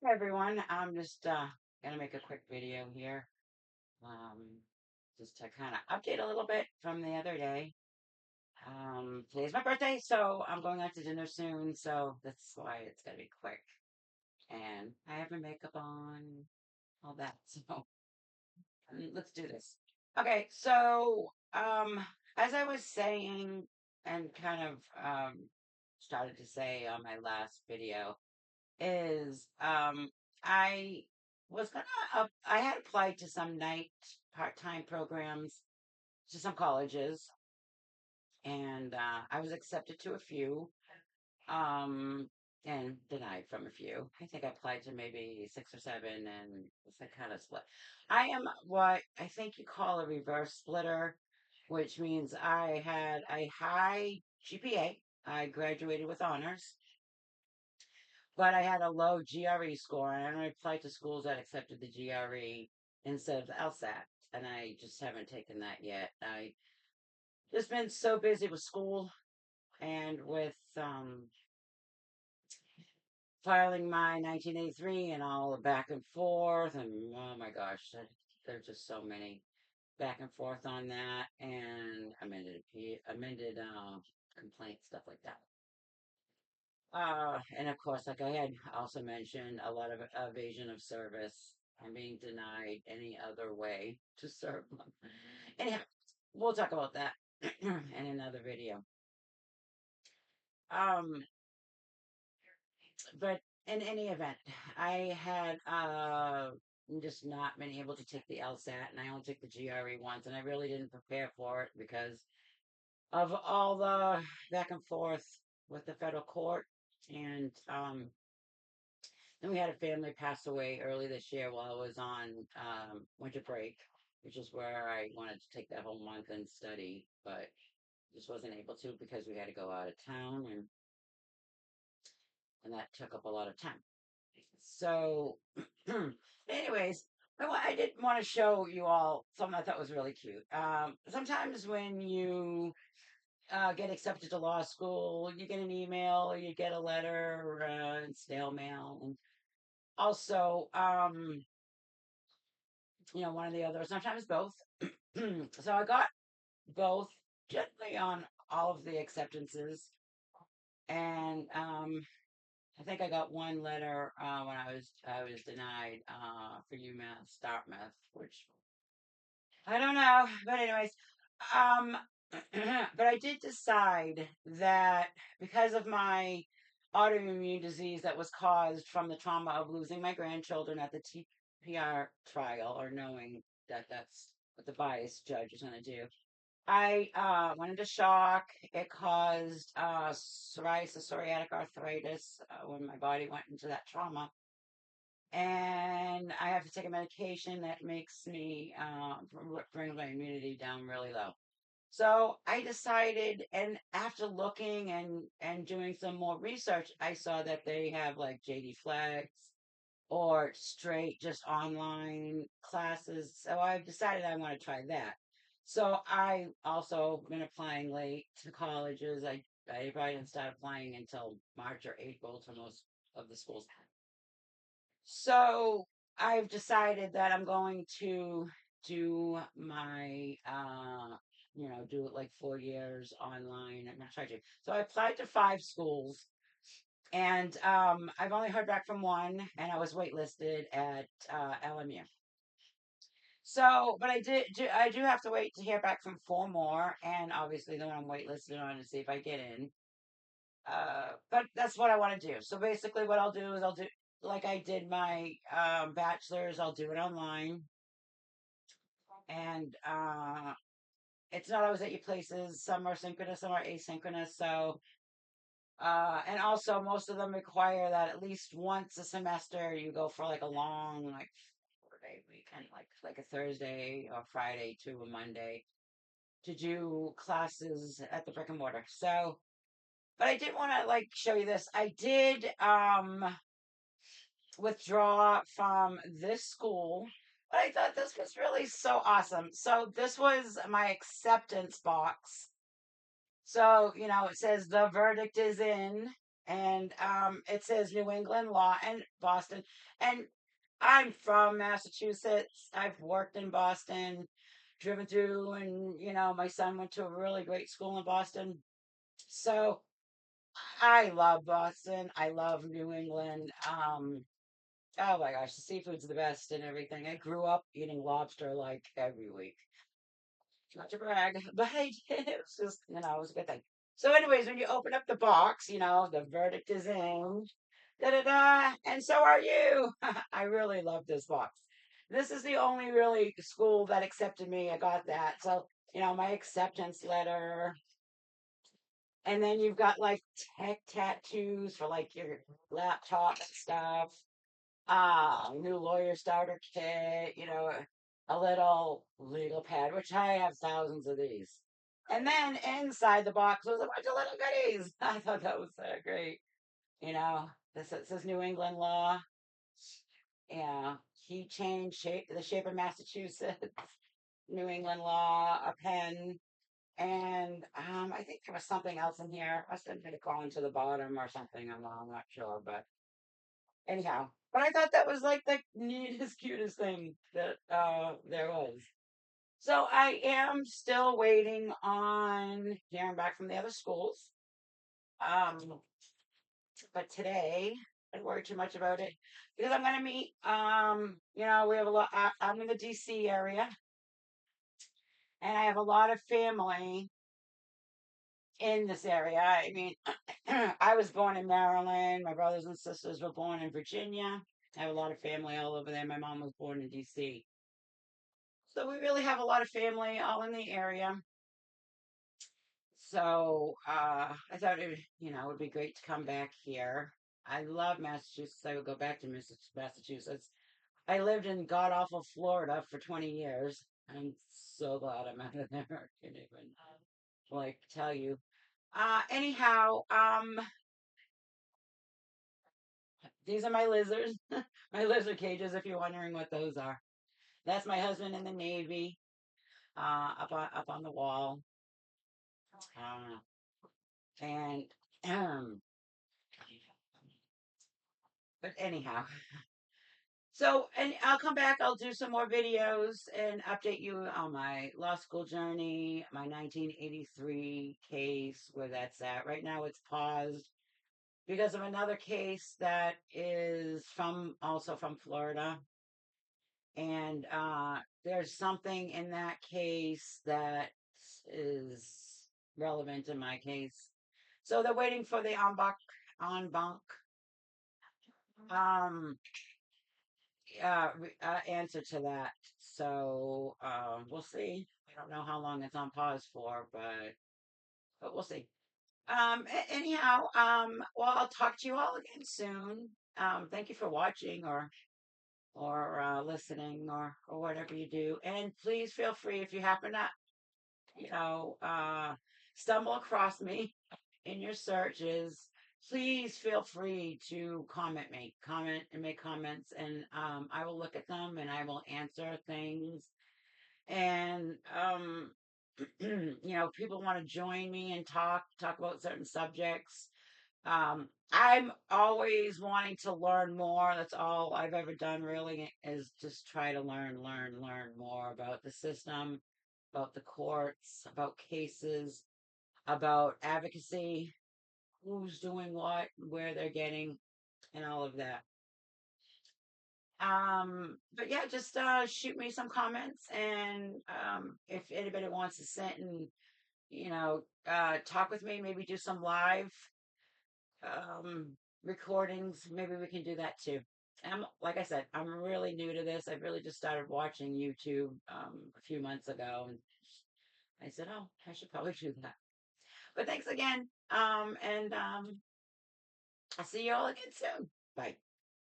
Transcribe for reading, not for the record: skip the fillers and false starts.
Hi everyone, I'm just gonna make a quick video here, um, just to kind of update a little bit from the other day. Today's my birthday, so I'm going out to dinner soon, so that's why it's gonna be quick. And I have my makeup on, all that, so let's do this. Okay, so as I was saying and kind of started to say on my last video, is I was gonna I had applied to some night part-time programs to some colleges, and I was accepted to a few, um and denied from a few. I think I applied to maybe six or seven, and it's like kind of split. I am what I think you call a reverse splitter, which means I had a high GPA. I graduated with honors, but I had a low GRE score, and I applied to schools that accepted the GRE instead of the LSAT, and I just haven't taken that yet. I just been so busy with school and with filing my 1983 and all the back and forth, and oh my gosh, there's just so many back and forth on that, and amended complaint stuff like that. And of course, like I had also mentioned, a lot of evasion of service and being denied any other way to serve them. Anyhow, we'll talk about that in another video. Um, but in any event, I had just not been able to take the LSAT, and I only took the GRE once, and I really didn't prepare for it because of all the back and forth with the federal court, and then we had a family pass away early this year while I was on winter break, which is where I wanted to take that whole month and study, but just wasn't able to because we had to go out of town, and that took up a lot of time. So, anyways, I did want to show you all something I thought was really cute. Sometimes when you get accepted to law school, you get an email or you get a letter, snail mail, and also, one or the other, sometimes both. So I got both gently on all of the acceptances, and I think I got one letter when I was denied for UMass Dartmouth, which I don't know, but anyways, um, but I did decide that because of my autoimmune disease that was caused from the trauma of losing my grandchildren at the TPR trial, or knowing that that's what the biased judge is going to do, I went into shock. It caused psoriasis, psoriatic arthritis when my body went into that trauma. And I have to take a medication that makes me bring my immunity down really low. So I decided, and after looking and doing some more research, I saw that they have like JD Flex or straight just online classes. So I've decided I want to try that. So I also been applying late to colleges. I probably didn't start applying until March or April to most of the schools. So I've decided that I'm going to do my do it like 4 years online. I'm gonna try to. So I applied to five schools, and I've only heard back from one, and I was waitlisted at LMU. So, but I do have to wait to hear back from four more, and obviously the one I'm waitlisted on to see if I get in. But that's what I want to do. So basically, what I'll do is I'll do like I did my bachelor's. I'll do it online, and it's not always at your places. Some are synchronous, some are asynchronous. So, and also most of them require that at least once a semester you go for like a long, like 4 day weekend, like a Thursday or Friday to a Monday to do classes at the brick and mortar. So, but I did want to like show you this. I did withdraw from this school, but I thought this was really so awesome. So this was my acceptance box. So, it says the verdict is in. and it says New England law and Boston. And I'm from Massachusetts. I've worked in Boston, driven through, and my son went to a really great school in Boston. So I love Boston. I love New England. Oh my gosh, the seafood's the best and everything. I grew up eating lobster like every week. Not to brag, but I did. It was just, it was a good thing. So, anyways, when you open up the box, the verdict is in. Da da da. And so are you. I really love this box. This is the only really school that accepted me. I got that. So, my acceptance letter. And then you've got like tech tattoos for like your laptop and stuff. New lawyer starter kit, a little legal pad, which I have thousands of these. And then inside the box was a bunch of little goodies. I thought that was so great. You know, this it says New England law. Yeah, key change shape, the shape of Massachusetts, New England law, a pen, and I think there was something else in here. I must have been going to the bottom or something. I'm not sure, but anyhow. But I thought that was like the neatest, cutest thing that there was. So I am still waiting on hearing back from the other schools. Um, but today I don't worry too much about it because I'm gonna meet. We have a lot. I'm in the DC area, and I have a lot of family in this area. I mean, I was born in Maryland. My brothers and sisters were born in Virginia. I have a lot of family all over there. My mom was born in DC. So we really have a lot of family all in the area. So I thought it would be great to come back here. I love Massachusetts. I would go back to Massachusetts. I lived in god awful Florida for 20 years. I'm so glad I'm out of there. I can't even tell you. Anyhow, these are my lizards, my lizard cages. If you're wondering what those are, that's my husband in the Navy. Up on the wall. Uh, and but anyhow, so and I'll come back. I'll do some more videos and update you on my law school journey, my 1983 case, where that's at. Right now, it's paused because of another case that is also from Florida, and there's something in that case that is relevant in my case. So they're waiting for the en banc um answer to that. So we'll see. I don't know how long it's on pause for, but we'll see. Anyhow, well, I'll talk to you all again soon. Thank you for watching or listening or whatever you do. And please feel free if you happen to you know, uh, stumble across me in your searches, please feel free to comment and make comments, and I will look at them and I will answer things. And people want to join me and talk about certain subjects. I'm always wanting to learn more. That's all I've ever done really is just try to learn more about the system, about the courts, about cases, about advocacy, who's doing what, where they're getting, and all of that. But yeah, just shoot me some comments, and if anybody wants to sit and talk with me, maybe do some live um, recordings. Maybe we can do that too. Like I said, I'm really new to this. I've really just started watching YouTube a few months ago, and I said, "Oh, I should probably do that." But thanks again, and I'll see you all again soon. Bye.